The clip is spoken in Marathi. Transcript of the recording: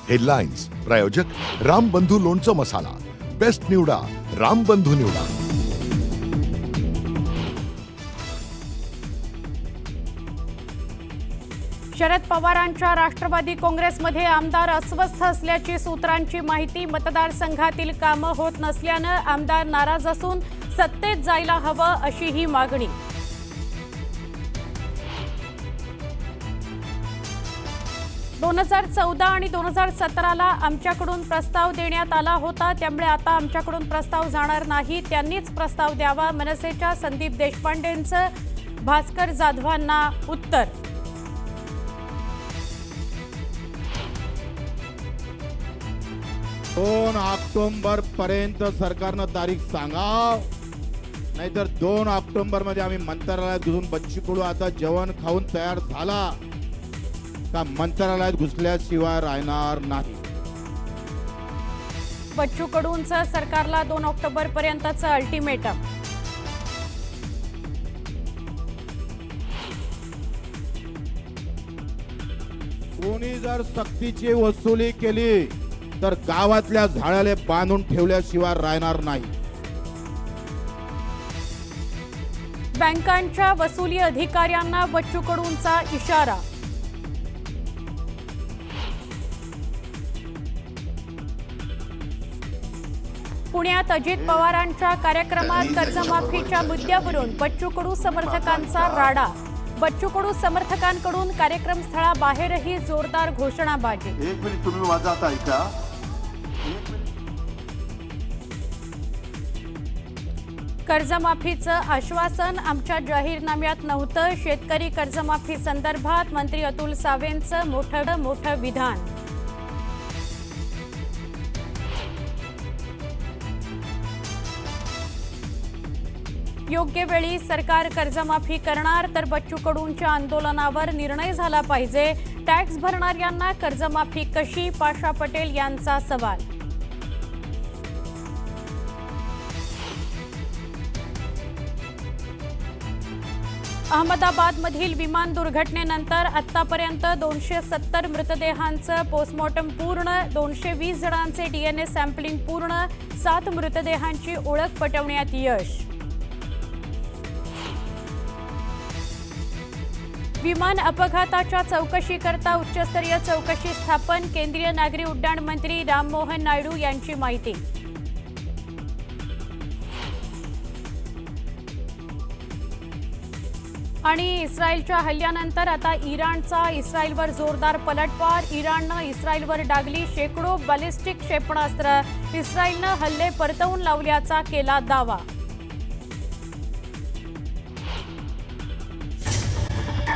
हेडलाईन्स प्रायोजक रामबंधू लोणचं मसाला, बेस्ट निवडा रामबंधू निवडा। शरद पवारांच्या राष्ट्रवादी काँग्रेसमध्ये आमदार अस्वस्थ असल्याची सूत्रांची माहिती। मतदारसंघातील कामं होत नसल्याने आमदार नाराज असून सत्तेत जायला हवं अशी ही मागणी। दोन 2014 आणि 2017ला आमच्याकडून प्रस्ताव देण्यात आला होता, त्यामुळे आता आमच्याकडून प्रस्ताव जाणार नाही, त्यांनीच प्रस्ताव द्यावा। मनसेच्या संदीप देशपांडेंचं भास्कर जाधवांना उत्तर। 2 ऑक्टोबर पर्यंत सरकारनं तारीख सांगा, नाहीतर 2 ऑक्टोबर मध्ये आम्ही मंत्रालयात घुसून बच्चू कडू आता जेवण खाऊन तयार झाला का मंत्रालयात घुसल्याशिवाय राहणार नाही। बच्चू कडूंचं सरकारला 2 ऑक्टोबर पर्यंतचं अल्टिमेटम। कोणी जर सक्तीची वसुली केली तर गावातल्या झाडाले बांधून ठेवल्याशिवाय राहणार नाही। बँकांच्या वसुली अधिकाऱ्यांना बच्चू कडूंचा इशारा। पुण्यात अजित पवारांच्या कार्यक्रमात कर्जमाफीच्या मुद्द्यावरून बच्चू कडू समर्थकांचा राडा। बच्चू कडू समर्थकांकडून कार्यक्रम स्थळाबाहेरही जोरदार घोषणाबाजी। एक मिनिट तुम्ही माझं आता ऐका। कर्जमाफीचं आश्वासन आमच्या जाहीरनाम्यात नव्हतं। शेतकरी कर्जमाफी संदर्भात मंत्री अतुल सावेंचं मोठं विधान। योग्य वेळी सरकार कर्जमाफी करणार तर बच्चू कडूंच्या आंदोलनावर निर्णय झाला पाहिजे। टॅक्स भरणाऱ्यांना कर्जमाफी कशी, पाशा पटेल यांचा सवाल। अहमदाबादमधील विमान दुर्घटनेनंतर आतापर्यंत 270 मृतदेहांचं पोस्टमॉर्टम पूर्ण, 220 जणांचे डीएनए सॅम्पलिंग पूर्ण, 7 मृतदेहांची ओळख पटवण्यात यश। विमान अपघाताच्या चौकशीकरता उच्चस्तरीय चौकशी स्थापन, केंद्रीय नागरी उड्डाण मंत्री राममोहन नायडू यांची माहिती। आणि इस्रायलच्या हल्ल्यानंतर आता इराणचा इस्रायलवर जोरदार पलटवार। इराणनं इस्रायलवर डागली शेकडो बॅलिस्टिक क्षेपणास्त्र, इस्रायलनं हल्ले परतवून लावल्याचा केला दावा।